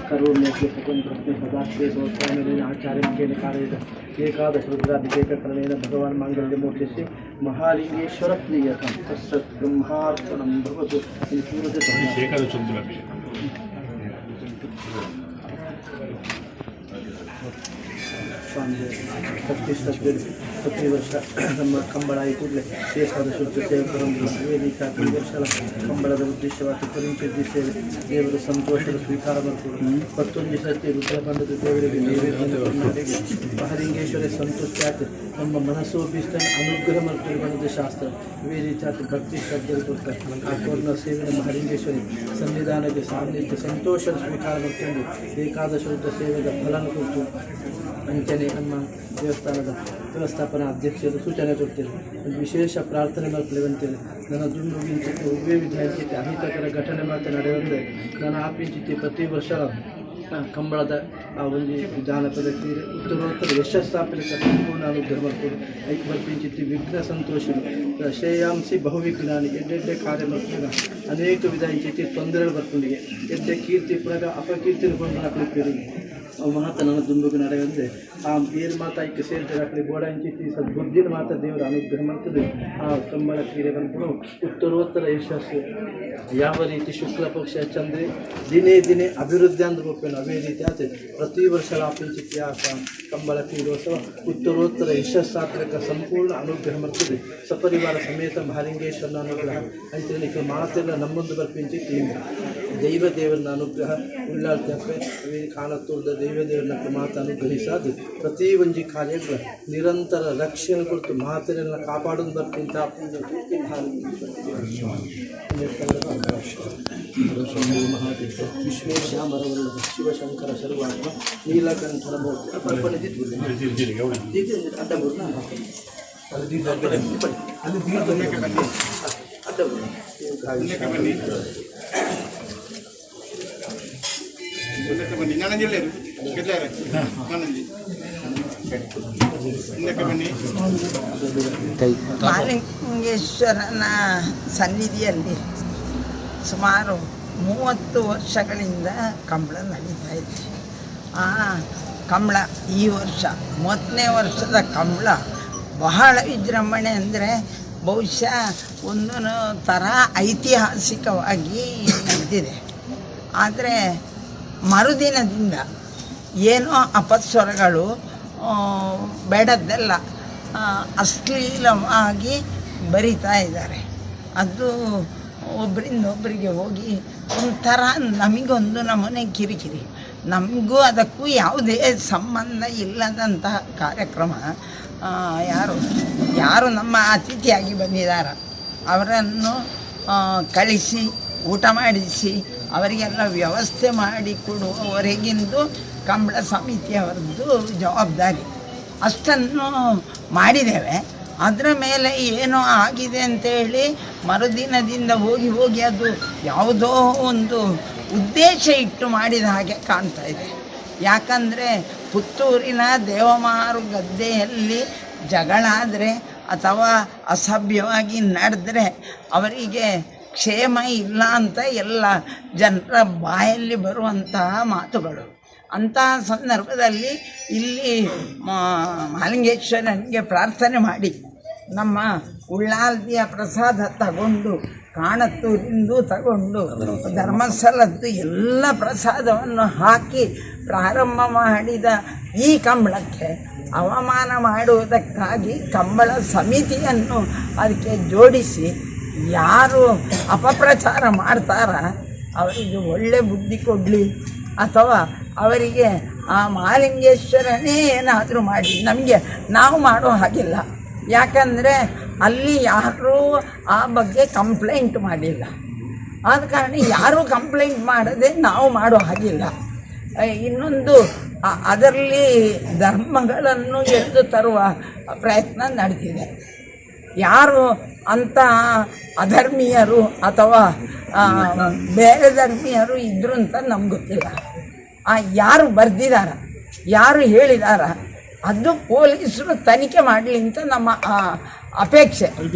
करोण्यस्य स्वतंत्रस्य सदास्ते सोत्साहनेन आचार्येण कार्येत एकादश रुद्राभिषेककरणेन भगवान् माङ्गल्यमूर्तिस्य महालिंगेश्वर प्रियतं तत्सत् ब्रह्मार्पणं भवतु ಪ್ರತಿ ವರ್ಷ ನಮ್ಮ ಕಂಬಳ ಈ ಕೂಡಲೇ ಏಕಾದಶ ಸೇವಕರನ್ನು ವೇದಿಕೆ ವರ್ಷ ಕಂಬಳದ ಉದ್ದೇಶವಾಗಿ ಪರಿಚಯಿಸಿದ್ದೇವೆ. ದೇವರು ಸಂತೋಷದ ಸ್ವೀಕಾರ ಮಾಡಿಕೊಂಡು ಮತ್ತೊಂದು ಸರ್ತಿ ರುದ್ರಕಾಂಡದ ದೇವರಿಗೆ ನೈವೇದ್ಯ ಮಹಾಲಿಂಗೇಶ್ವರ ಸಂತುಷ್ಟಿ ಆಯ್ತು. ನಮ್ಮ ಮನಸ್ಸು ಬೀಸ್ತಾನೆ ಅನುಗ್ರಹ ಮಾಡ್ಕೊಂಡು ಬಂದ ಶಾಸ್ತ್ರ ಇದೇ ರೀತಿ ಆಯ್ತು. ಭಕ್ತಿ ಶ್ರದ್ಧೆ ಕೊಡ್ತಾರೆ ಆ ಪೂರ್ಣ ಸೇವೆ ಮಹಾಲಿಂಗೇಶ್ವರಿ ಸಂವಿಧಾನಕ್ಕೆ ಸಾನ್ನಿಧ್ಯ ಸಂತೋಷದ ಸ್ವೀಕಾರ ಮಾಡಿಕೊಂಡು ಏಕಾದಶ ರುದ್ರ ಸೇವೆಯ ಫಲನ ಕೊಟ್ಟು ಅಂಚನೆ ನಮ್ಮ ದೇವಸ್ಥಾನದ ವ್ಯವಸ್ಥಾಪನಾ ಅಧ್ಯಕ್ಷರು ಸೂಚನೆ ಕೊಡ್ತೇವೆ. ವಿಶೇಷ ಪ್ರಾರ್ಥನೆ ಮಾಡ್ಕೊಳ್ಳುವಂತೇವೆ. ನನ್ನ ದುಂಡು ಮಿಂಚಿತ್ತು ಉಭಯ ವಿದ್ಯಾರ್ಥಿ ಅಹಿತಕರ ಘಟನೆ ಮಾತ್ರ ನಡೆಯುವಂತೆ ನಾನು ಆಪಿಂಚಿತ್ತು ಪ್ರತಿ ವರ್ಷ ಕಂಬಳದ ಆ ಒಂದು ಜಾನಪದ ಕ್ರೀಡೆ ಉತ್ತರೋತ್ತರ ಯಶಸ್ಸಾಪಲಿಕ ಸಂಪೂರ್ಣ ಅನುಗ್ರಹ ಮಾಡ್ಕೊಂಡು ಐಕ್ ಬರ್ಪಿಂಚಿತ್ತು ವಿಘ್ನ ಸಂತೋಷಿ ಶ್ರೇಯಾಂಸಿ ಬಹುವಿಘ್ನಾನಿ ಎಡ್ಡೆಡ್ಡೆ ಕಾರ್ಯ ಮಾಡ್ಕೊಂಡ ಅನೇಕ ವಿಧ ಇಂಚಿತ್ತು ತೊಂದರೆಗಳು ಬರ್ಕೊಂಡಿಗೆ ಎಡ್ಡೆ ಕೀರ್ತಿ ಪುನಃ ಅಪಕೀರ್ತಿನ ಕೊಂಡು ಹಾಕಲಿಕ್ಕೆ ಮಾತ ನನ್ನ ದುಂಬುಗೆ ನಡೆಯಂದರೆ ಆ ಏನು ಮಾತಾ ಇಕ್ಕೆ ಸೇರಿದಾಗಲಿ ಗೋಡ ಇಂಚಿತಿ ಸದ್ಬುದ್ಧಿನ ಮಾತ ದೇವರ ಅನುಗ್ರಹ ಮಾಡ್ತದೆ. ಆ ಕಂಬಳ ಕ್ರೀಡೆ ಬಂದ್ಬಿಡು ಉತ್ತರೋತ್ತರ ಯಶಸ್ಸು ಯಾವ ರೀತಿ ಶುಕ್ಲ ಪಕ್ಷ ಚಂದ್ರೆ ದಿನೇ ದಿನೇ ಅಭಿವೃದ್ಧಿ ಅಂದು ಹೋಗ್ತೇನೆ ಅದೇ ರೀತಿ ಆಗ್ತದೆ. ಪ್ರತಿ ವರ್ಷ ಲಾಪಿಂಚಿತಿ ಆ ಕಂಬಳ ಕ್ರೀಡೋತ್ಸವ ಉತ್ತರೋತ್ತರ ಯಶಸ್ಸಾತ್ಮಕ ಸಂಪೂರ್ಣ ಅನುಗ್ರಹ ಮಾಡ್ತದೆ. ಸಪರಿವಾರ ಸಮೇತ ಮಹಾಲಿಂಗೇಶ್ವರನ ಅನುಗ್ರಹ ಅಂತೇಳಿ ಮಾತೆಲ್ಲ ನಮ್ಮೊಂದು ಬರ್ಪಿಂಚಿತಿ ದೈವ ದೇವರನ್ನ ಅನುಗ್ರಹ ಉಳ್ಳಾಳ್ತಪ್ಪೆ ಕಾಣತ್ತೂರ್ದ ದೈವ ದೇವರನ್ನ ಮಾತು ಅನುಗ್ರಹಿಸಾದು ಪ್ರತಿ ಒಂಜಿ ಕಾರ್ಯಗಳು ನಿರಂತರ ರಕ್ಷಣೆ ಕೊಟ್ಟು ಮಾತೆಲ್ಲ ಕಾಪಾಡೋದು ಬರ್ತಿಂತ ವಿಶ್ವೇಶ್ಯಾಮರವಲ್ಲ ಶಿವಶಂಕರ ಶರ್ವಾತ್ಮ ನೀಲಕಂಠನ ಮಹಾಲಿಂಗೇಶ್ವರನ ಸನ್ನಿಧಿಯಲ್ಲಿ ಸುಮಾರು 30 ವರ್ಷಗಳಿಂದ ಕಂಬಳ ನಡೀತಾ ಇದೆ. ಆ ಕಂಬಳ ಈ ವರ್ಷ 30ನೇ ವರ್ಷದ ಕಂಬಳ ಬಹಳ ವಿಜೃಂಭಣೆ ಅಂದರೆ ಬಹುಶಃ ಒಂದು ಥರ ಐತಿಹಾಸಿಕವಾಗಿ ನಡೆದಿದೆ. ಆದರೆ ಮರುದಿನದಿಂದ ಏನೋ ಅಪಸ್ವರಗಳು ಬೇಡದ್ದೆಲ್ಲ ಅಶ್ಲೀಲವಾಗಿ ಬರಿತಾ ಇದ್ದಾರೆ. ಅದು ಒಬ್ಬರಿಂದ ಒಬ್ಬರಿಗೆ ಹೋಗಿ ಒಂಥರ ನಮಗೊಂದು ನಮೂನೆ ಕಿರಿಕಿರಿ. ನಮಗೂ ಅದಕ್ಕೂ ಯಾವುದೇ ಸಂಬಂಧ ಇಲ್ಲದಂತಹ ಕಾರ್ಯಕ್ರಮ ಯಾರು ನಮ್ಮ ಅತಿಥಿಯಾಗಿ ಬಂದಿದ್ದಾರೆ ಅವರನ್ನು ಕಳಿಸಿ ಊಟ ಮಾಡಿಸಿ ಅವರಿಗೆಲ್ಲ ವ್ಯವಸ್ಥೆ ಮಾಡಿ ಕೊಡುವವರೆಗಿಂದು ಕಂಬಳ ಸಮಿತಿಯವರದ್ದು ಜವಾಬ್ದಾರಿ. ಅಷ್ಟನ್ನು ಮಾಡಿದ್ದೇವೆ. ಅದರ ಮೇಲೆ ಏನೋ ಆಗಿದೆ ಅಂತೇಳಿ ಮರುದಿನದಿಂದ ಹೋಗಿ ಅದು ಯಾವುದೋ ಒಂದು ಉದ್ದೇಶ ಇಟ್ಟು ಮಾಡಿದ ಹಾಗೆ ಕಾಣ್ತಾ ಇದೆ. ಯಾಕಂದರೆ ಪುತ್ತೂರಿನ ದೇವಮಾರು ಗದ್ದೆಯಲ್ಲಿ ಜಗಳ ಆದರೆ ಅಥವಾ ಅಸಭ್ಯವಾಗಿ ನಡೆದ್ರೆ ಅವರಿಗೆ ಕ್ಷೇಮ ಇಲ್ಲ ಅಂತ ಎಲ್ಲ ಜನರ ಬಾಯಲ್ಲಿ ಬರುವಂತಹ ಮಾತುಗಳು. ಅಂತಹ ಸಂದರ್ಭದಲ್ಲಿ ಇಲ್ಲಿ ಮಹಾಲಿಂಗೇಶ್ವರನಿಗೆ ಪ್ರಾರ್ಥನೆ ಮಾಡಿ ನಮ್ಮ ಉಳ್ಳಾಲ್ದಿಯ ಪ್ರಸಾದ ತಗೊಂಡು ಕಾಣತ್ತೂರಿಂದು ತಗೊಂಡು ಧರ್ಮಸ್ಥಳದ್ದು ಎಲ್ಲ ಪ್ರಸಾದವನ್ನು ಹಾಕಿ ಪ್ರಾರಂಭ ಮಾಡಿದ ಈ ಕಂಬಳಕ್ಕೆ ಅವಮಾನ ಮಾಡುವುದಕ್ಕಾಗಿ ಕಂಬಳ ಸಮಿತಿಯನ್ನು ಅದಕ್ಕೆ ಜೋಡಿಸಿ ಯಾರು ಅಪಪ್ರಚಾರ ಮಾಡ್ತಾರ ಅವರಿಗೆ ಒಳ್ಳೆ ಬುದ್ಧಿ ಕೊಡಲಿ ಅಥವಾ ಅವರಿಗೆ ಆ ಮಹಾಲಿಂಗೇಶ್ವರನೇ ಏನಾದರೂ ಮಾಡಿ ನಮಗೆ ನಾವು ಮಾಡೋ ಹಾಗಿಲ್ಲ. ಯಾಕಂದರೆ ಅಲ್ಲಿ ಯಾರೂ ಆ ಬಗ್ಗೆ ಕಂಪ್ಲೇಂಟ್ ಮಾಡಿಲ್ಲ. ಆದ ಕಾರಣ ಯಾರೂ ಕಂಪ್ಲೇಂಟ್ ಮಾಡದೆ ನಾವು ಮಾಡೋ ಹಾಗಿಲ್ಲ. ಇನ್ನೊಂದು ಅದರಲ್ಲಿ ಧರ್ಮಗಳನ್ನು ಎಳೆದು ತರುವ ಪ್ರಯತ್ನ ನಡೆದಿದೆ. ಯಾರು ಅಂಥ ಅಧರ್ಮೀಯರು ಅಥವಾ ಬೇರೆ ಧರ್ಮೀಯರು ಇದ್ರು ಅಂತ ನಮ್ಗೆ ಗೊತ್ತಿಲ್ಲ. ಯಾರು ಬರೆದಿದ್ದಾರ, ಯಾರು ಹೇಳಿದಾರ, ಅದು ಪೊಲೀಸರು ತನಿಖೆ ಮಾಡಲಿ ಅಂತ ನಮ್ಮ ಅಪೇಕ್ಷೆ.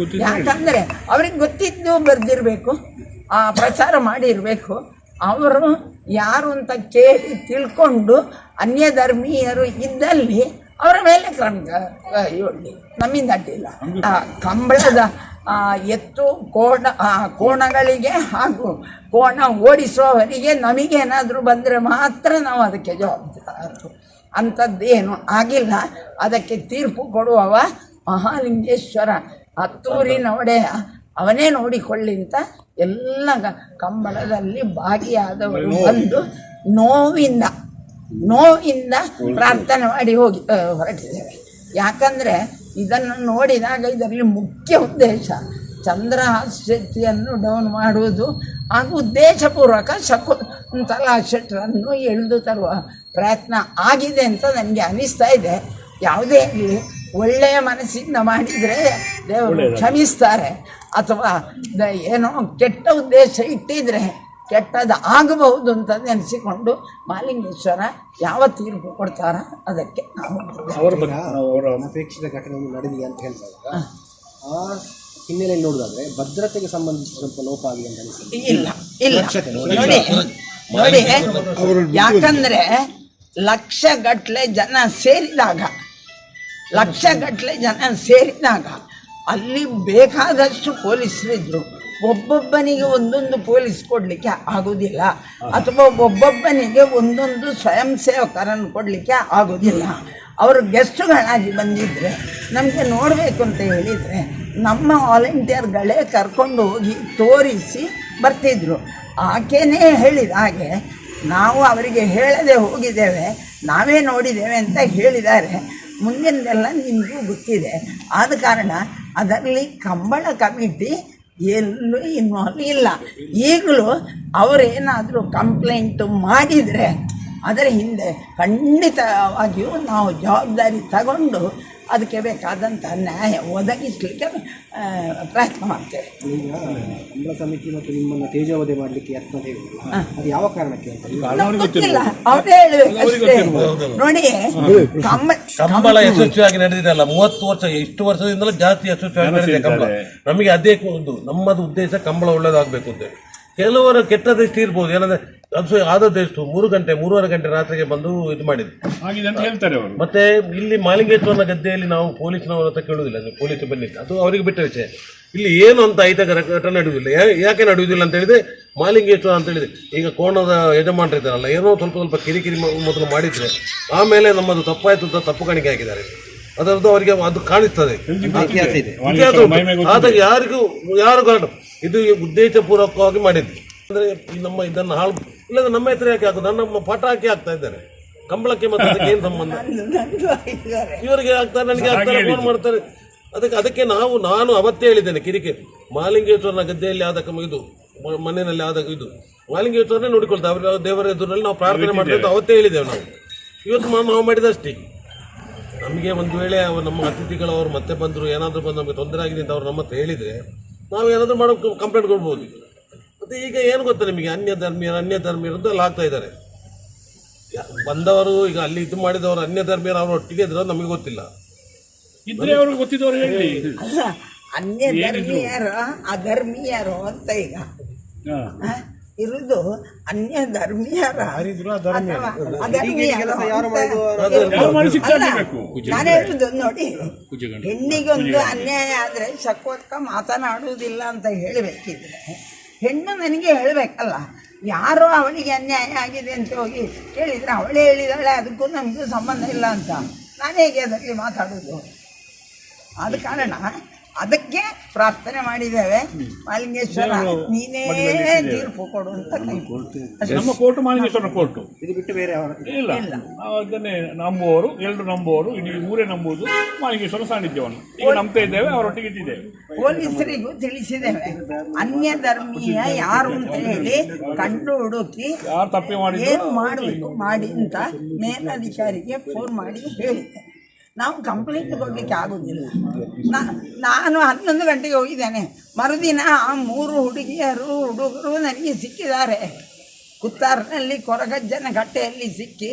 ಯಾಕಂದರೆ ಅವ್ರಿಗೆ ಗೊತ್ತಿದ್ದು ಬರೆದಿರಬೇಕು. ಪ್ರಚಾರ ಮಾಡಿರಬೇಕು. ಅವರು ಯಾರು ಅಂತ ಕೇಳಿ ತಿಳ್ಕೊಂಡು ಅನ್ಯ ಧರ್ಮೀಯರು ಇದ್ದಲ್ಲಿ ಅವರ ಮೇಲೆ ಕ್ರಮ ಕೈಗೊಳ್ಳಿ, ನಮ್ಮಿಂದ ಅಡ್ಡಿಲ್ಲ. ಕಂಬಳದ ಎತ್ತು ಕೋಣಗಳಿಗೆ ಹಾಗೂ ಕೋಣ ಓಡಿಸುವವರಿಗೆ ನಮಗೇನಾದರೂ ಬಂದರೆ ಮಾತ್ರ ನಾವು ಅದಕ್ಕೆ ಜವಾಬ್ದಾರರು. ಅಂಥದ್ದೇನು ಆಗಿಲ್ಲ. ಅದಕ್ಕೆ ತೀರ್ಪು ಕೊಡುವವ ಮಹಾಲಿಂಗೇಶ್ವರ ಹತ್ತೂರಿನ ಒಡೆಯ, ಅವನೇ ನೋಡಿಕೊಳ್ಳಿ ಅಂತ ಎಲ್ಲ ಕಂಬಳದಲ್ಲಿ ಭಾಗಿಯಾದವರು ಬಂದು ನೋವಿಂದ ಪ್ರಾರ್ಥನೆ ಮಾಡಿ ಹೊರಟಿದ್ದೇವೆ. ಯಾಕಂದರೆ ಇದನ್ನು ನೋಡಿದಾಗ ಇದರಲ್ಲಿ ಮುಖ್ಯ ಉದ್ದೇಶ ಚಂದ್ರಹಾಸ್ಯತೆಯನ್ನು ಡೌನ್ ಮಾಡುವುದು ಹಾಗೂ ಉದ್ದೇಶಪೂರ್ವಕ ಶಕುಂತಲಾ ಶೆಟ್ಟರನ್ನು ಎಳೆದು ತರುವ ಪ್ರಯತ್ನ ಆಗಿದೆ ಅಂತ ನನಗೆ ಅನಿಸ್ತಾ ಇದೆ. ಯಾವುದೇ ಆಗಲಿ ಒಳ್ಳೆಯ ಮನಸ್ಸಿಂದ ಮಾಡಿದರೆ ದೇವರು ಕ್ಷಮಿಸ್ತಾರೆ, ಅಥವಾ ಏನೋ ಕೆಟ್ಟ ಉದ್ದೇಶ ಇಟ್ಟಿದ್ರೆ ಕೆಟ್ಟದ್ದು ಆಗಬಹುದು ಅಂತ ನೆನೆಸಿಕೊಂಡು ಮಹಾಲಿಂಗೇಶ್ವರ ಯಾವ ತೀರ್ಪು ಕೊಡ್ತಾರ ಅದಕ್ಕೆ ನಾವು ಅವರ ಅನಪೇಕ್ಷಿತ ಘಟನೆ ನಡೆದಿದೆ ಅಂತ ಹೇಳ್ತಾರೆ. ಆ ಹಿನ್ನೆಲೆಯಲ್ಲಿ ನೋಡೋದಾದ್ರೆ ಭದ್ರತೆಗೆ ಸಂಬಂಧಿಸಿ ಸ್ವಲ್ಪ ಲೋಪ ಆಗಿದೆ ಅಂತ ಅನಿಸುತ್ತೆ. ಇಲ್ಲ ನೋಡಿ, ಯಾಕಂದ್ರೆ ಲಕ್ಷಗಟ್ಟಲೆ ಜನ ಸೇರಿದಾಗ ಅಲ್ಲಿ ಬೇಕಾದಷ್ಟು ಪೊಲೀಸರಿದ್ರು. ಒಬ್ಬೊಬ್ಬನಿಗೆ ಒಂದೊಂದು ಪೊಲೀಸ್ ಕೊಡಲಿಕ್ಕೆ ಆಗೋದಿಲ್ಲ, ಅಥವಾ ಒಬ್ಬೊಬ್ಬನಿಗೆ ಒಂದೊಂದು ಸ್ವಯಂ ಸೇವಕರನ್ನು ಕೊಡಲಿಕ್ಕೆ ಆಗೋದಿಲ್ಲ. ಅವರು ಗೆಸ್ಟುಗಳಾಗಿ ಬಂದಿದ್ದರೆ ನಮಗೆ ನೋಡಬೇಕು ಅಂತ ಹೇಳಿದರೆ ನಮ್ಮ ವಾಲಂಟಿಯರ್ಗಳೇ ಕರ್ಕೊಂಡು ಹೋಗಿ ತೋರಿಸಿ ಬರ್ತಿದ್ರು. ಆಕೆನೇ ಹೇಳಿದ ಹಾಗೆ ನಾವು ಅವರಿಗೆ ಹೇಳದೆ ಹೋಗಿದ್ದೇವೆ, ನಾವೇ ನೋಡಿದ್ದೇವೆ ಅಂತ ಹೇಳಿದ್ದಾರೆ. ಮುಂದಿನದೆಲ್ಲ ನಿಮಗೂ ಗೊತ್ತಿದೆ. ಆದ ಕಾರಣ ಅದರಲ್ಲಿ ಕಂಬಳ ಕಮಿಟಿ ಎಲ್ಲೂ ಇನ್ವಾಲ್ವ್ ಇಲ್ಲ. ಈಗಲೂ ಅವರೇನಾದರೂ ಕಂಪ್ಲೇಂಟು ಮಾಡಿದರೆ ಅದರ ಹಿಂದೆ ಖಂಡಿತವಾಗಿಯೂ ನಾವು ಜವಾಬ್ದಾರಿ ತಗೊಂಡು ಅದಕ್ಕೆ ಬೇಕಾದಂಥ ನ್ಯಾಯ ಒದಗಿಸಲಿಕ್ಕೆ ಪ್ರಯತ್ನ ಮಾಡ್ತೇವೆ. ಈಗ ಕಂಬಳ ಸಮಿತಿ ಮತ್ತು ನಿಮ್ಮನ್ನು ತೇಜಾವಧೆ ಮಾಡಲಿಕ್ಕೆ ಯತ್ನ ಹೇಳಿದ್ರು, ಅದು ಯಾವ ಕಾರಣಕ್ಕೆ ಅಂತ ಗೊತ್ತಿಲ್ಲ, ಅವರೇ ಹೇಳಬೇಕು. ನೋಡಿ, ಕಂಬಳ ಯಶಸ್ವಿಯಾಗಿ ನಡೆದಿದೆಲ್ಲ 30 ವರ್ಷ, ಇಷ್ಟು ವರ್ಷದಿಂದಲೂ ಜಾಸ್ತಿ ಯಶಸ್ವಿಯಾಗಿ ನಡೆದಿದೆ ಕಂಬಳ. ನಮಗೆ ಅದೇ ನಮ್ಮದು ಉದ್ದೇಶ ಕಂಬಳ ಒಳ್ಳೇದಾಗಬೇಕು ಅಂತ. ಕೆಲವರು ಕೆಟ್ಟ ದೃಷ್ಟಿ ಇರ್ಬೋದು, ಏನಂದ್ರೆ ಅದು ಆದದ್ದೆಷ್ಟು 3-3:30 ಗಂಟೆ ರಾತ್ರಿಗೆ ಬಂದು ಇದು ಮಾಡಿದ್ರು ಹೇಳ್ತಾರೆ ಅವರು. ಮತ್ತೆ ಇಲ್ಲಿ ಮಹಾಲಿಂಗೇಶ್ವರನ ಗದ್ದೆಯಲ್ಲಿ ನಾವು ಪೊಲೀಸ್ನವರ ಹತ್ರ ಕೇಳುವುದಿಲ್ಲ, ಪೊಲೀಸ್ ಬನ್ನಿ, ಅದು ಅವರಿಗೆ ಬಿಟ್ಟ ವಿಷಯ. ಇಲ್ಲಿ ಏನು ಅಂತ ಅಹಿತಕರ ಘಟನೆ ನಡೆಯುವುದಿಲ್ಲ. ಯಾಕೆ ನಡೆಯುವುದಿಲ್ಲ ಅಂತ ಹೇಳಿದ್ರೆ ಮಹಾಲಿಂಗೇಶ್ವರ ಅಂತ ಹೇಳಿದ್ರೆ ಈಗ ಕೋಣದ ಯಜಮಾನರಿದ್ದಾರಲ್ಲ, ಏನೋ ಸ್ವಲ್ಪ ಕಿರಿಕಿರಿ ಮೊದಲು ಮಾಡಿದ್ರೆ ಆಮೇಲೆ ನಮ್ಮದು ತಪ್ಪಾಯ್ತು ಅಂತ ತಪ್ಪು ಕಾಣಿಕೆ ಹಾಕಿದ್ದಾರೆ. ಅದರದ್ದು ಅವರಿಗೆ ಅದು ಕಾಣಿಸ್ತದೆ, ಆದಾಗ ಯಾರು ಕಾರಣ ಇದು ಉದ್ದೇಶಪೂರ್ವಕವಾಗಿ ಮಾಡಿದ್ದು. ಅಂದ್ರೆ ನಮ್ಮ ಇದನ್ನು ಹಾಳು ಇಲ್ಲದ್ರೆ ನಮ್ಮ ಹೆಸರು ಯಾಕೆ ಹಾಕೋದು, ನಮ್ಮ ಪಟಾಕಿ ಹಾಕ್ತಾ ಇದ್ದಾರೆ ಕಂಬಳಕ್ಕೆ, ಮತ್ತೆ ಅದಕ್ಕೆ ಏನು ಸಂಬಂಧ? ಇವರಿಗೆ ಆಗ್ತಾರೆ, ನನಗೆ ಆಗ್ತಾರೆ, ಫೋನ್ ಮಾಡ್ತಾರೆ. ಅದಕ್ಕೆ ನಾನು ಅವತ್ತೇ ಹೇಳಿದ್ದೇನೆ, ಕಿರಿಕಿರಿ ಮಹಾಲಿಂಗೇಶ್ವರನ ಗದ್ದೆಯಲ್ಲಿ ಆದ ಇದು ಮನೆಯಲ್ಲಿ ಆದ ಇದು ಮಹಾಲಿಂಗೇಶ್ವರನೇ ನೋಡಿಕೊಳ್ತಾರೆ. ಅವ್ರ ದೇವರ ಎದುರಲ್ಲಿ ನಾವು ಪ್ರಾರ್ಥನೆ ಮಾಡ್ತೇವೆ ಅವತ್ತೇ ಹೇಳಿದ್ದೇವೆ. ನಾವು ಇವತ್ತು ನಾವು ಮಾಡಿದಷ್ಟೇ. ನಮಗೆ ಒಂದು ವೇಳೆ ನಮ್ಮ ಅತಿಥಿಗಳು ಅವರು ಮತ್ತೆ ಬಂದರು, ಏನಾದರೂ ಬಂದು ನಮಗೆ ತೊಂದರೆ ಆಗಿದೆ ಅಂತ ಅವ್ರು ನಮ್ಮ ಹತ್ರ ಹೇಳಿದರೆ ನಾವು ಏನಾದರೂ ಮಾಡೋ ಕಂಪ್ಲೇಂಟ್ ಕೊಡ್ಬೋದು. ಮತ್ತು ಈಗ ಏನು ಗೊತ್ತಾ ನಿಮಗೆ, ಅನ್ಯ ಧರ್ಮೀಯರು ಅಂತ ಎಲ್ಲ ಆಗ್ತಾ ಇದ್ದಾರೆ. ಬಂದವರು ಈಗ ಅಲ್ಲಿ ಇದು ಮಾಡಿದವರು ಅನ್ಯ ಧರ್ಮೀಯರು ಅವರು ಒಟ್ಟಿಗೆ ಇದ್ರು ನಮಗೆ ಗೊತ್ತಿಲ್ಲ. ಇದ್ರೆ ಅವ್ರಿಗೆ ಗೊತ್ತಿದ್ದವ್ರು ಹೇಳಿ ಅನ್ಯ ಧರ್ಮೀಯರು ಅಧರ್ಮೀಯರು ಅಂತ ಈಗ ಇರುವುದು ಅನ್ಯ ಧರ್ಮೀಯರ ನಾನು ಹೇಳುದು ನೋಡಿ, ಹೆಣ್ಣಿಗೊಂದು ಅನ್ಯಾಯ ಆದರೆ ಶಕ್ವತ್ಕ ಮಾತನಾಡುವುದಿಲ್ಲ ಅಂತ ಹೇಳಬೇಕಿದ್ರೆ ಹೆಣ್ಣು ನನಗೆ ಹೇಳಬೇಕಲ್ಲ. ಯಾರೋ ಅವಳಿಗೆ ಅನ್ಯಾಯ ಆಗಿದೆ ಅಂತ ಹೋಗಿ ಕೇಳಿದರೆ ಅವಳೇ ಹೇಳಿದಾಳೆ, ಅದಕ್ಕೂ ನಮಗೂ ಸಂಬಂಧ ಇಲ್ಲ ಅಂತ ನಾನು ಹೇಗೆ ಅದರಲ್ಲಿ ಮಾತಾಡೋದು? ಆದ ಕಾರಣ ಅದಕ್ಕೆ ಪ್ರಾರ್ಥನೆ ಮಾಡಿದ್ದೇವೆ, ಮಹಾಲಿಂಗೇಶ್ವರ ನೀನೇ ತೀರ್ಪು ಕೊಡು ಅಂತ. ನಮ್ಮ ಕೋರ್ಟು ಮಹಾಲಿಂಗೇಶ್ವರ ಕೋರ್ಟು, ಇದು ಬಿಟ್ಟು ಬೇರೆ ಇಲ್ಲ. ನಾವು ಅದನ್ನೇ ನಂಬುವವರು, ಎಲ್ಲರೂ ನಂಬುವವರು, ಇಡೀ ಊರೇ ನಂಬುವುದು ಮಹಾಲಿಂಗೇಶ್ವರ ಸಾನ್ನಿಧ್ಯವನ್ನು. ಈಗ ನಂಬ್ತಾ ಇದ್ದೇವೆ, ಅವರೊಟ್ಟಿಗೆ ಇಟ್ಟಿದ್ದೇವೆ. ಪೊಲೀಸರಿಗೂ ತಿಳಿಸಿದ್ದೇವೆ, ಅನ್ಯ ಧರ್ಮೀಯ ಯಾರು ಅಂತ ಹೇಳಿ ಕಂಡು ಹುಡುಕಿ ಯಾರು ತಪ್ಪಿ ಮಾಡಿ ಏನು ಮಾಡಬೇಕು ಮಾಡಿ ಅಂತ ಮೇಲಧಿಕಾರಿಗೆ ಫೋನ್ ಮಾಡಿ ಹೇಳಿದ್ದೇನೆ. ನಾವು ಕಂಪ್ಲೇಂಟ್ ಕೊಡಲಿಕ್ಕೆ ಆಗೋದಿಲ್ಲ. ನಾನು 11 ಗಂಟೆಗೆ ಹೋಗಿದ್ದೇನೆ, ಮರುದಿನ ಆ 3 ಹುಡುಗಿಯರು ಹುಡುಗರು ನನಗೆ ಸಿಕ್ಕಿದ್ದಾರೆ. ಕುತ್ತಾರ್ನಲ್ಲಿ ಕೊರಗಜ್ಜನ ಕಟ್ಟೆಯಲ್ಲಿ ಸಿಕ್ಕಿ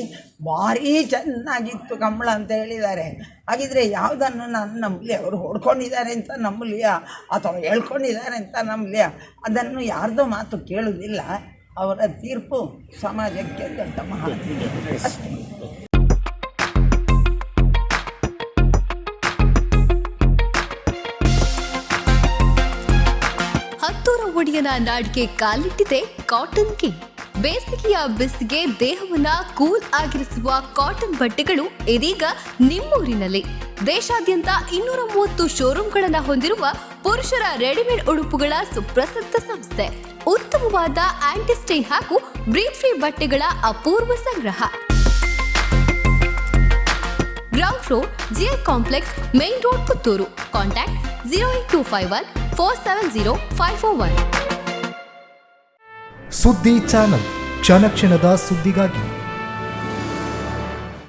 ಭಾರೀ ಚೆನ್ನಾಗಿತ್ತು ಕಂಬಳ ಅಂತ ಹೇಳಿದ್ದಾರೆ. ಹಾಗಿದ್ರೆ ಯಾವುದನ್ನು ನಾನು ನಂಬಲಿ? ಅವರು ಹೊಡ್ಕೊಂಡಿದ್ದಾರೆ ಅಂತ ನಂಬಲಿಯಾ ಅಥವಾ ಹೇಳ್ಕೊಂಡಿದ್ದಾರೆ ಅಂತ ನಂಬಲಿಯಾ? ಅದನ್ನು ಯಾರ್ದೋ ಮಾತು ಕೇಳುವುದಿಲ್ಲ. ಅವರ ತೀರ್ಪು ಸಮಾಜಕ್ಕೆ ದೊಡ್ಡ ಮಹತ್ವ ಅಷ್ಟೇ. ಹತ್ತೂರ ಒಡೆಯನ ನಾಡಿಗೆ ಕಾಲಿಟ್ಟಿದೆ ಕಾಟನ್ ಕಿಂಗ್. ಬೇಸಿಗೆಯ ಬಿಸಿಗೆ ದೇಹವನ್ನ ಕೂಲ್ ಆಗಿರಿಸುವ ಕಾಟನ್ ಬಟ್ಟೆಗಳು ಇದೀಗ ನಿಮ್ಮೂರಿನಲ್ಲಿ. ದೇಶಾದ್ಯಂತ 230 ಶೋರೂಮ್ಗಳನ್ನು ಹೊಂದಿರುವ ಪುರುಷರ ರೆಡಿಮೇಡ್ ಉಡುಪುಗಳ ಸುಪ್ರಸಿದ್ಧ ಸಂಸ್ಥೆ. ಉತ್ತಮವಾದ ಆಂಟಿಸ್ಟೈನ್ ಹಾಗೂ ಬ್ರೀತ್ ಫ್ರೀ ಬಟ್ಟೆಗಳ ಅಪೂರ್ವ ಸಂಗ್ರಹ. Ground floor, GL complex, main road, Puttur. Contact 08251 470 541. ಸುದ್ದಿ ಚಾನಲ್, ಕ್ಷಣ ಕ್ಷಣದ ಸುದ್ದಿಗಾಗಿ.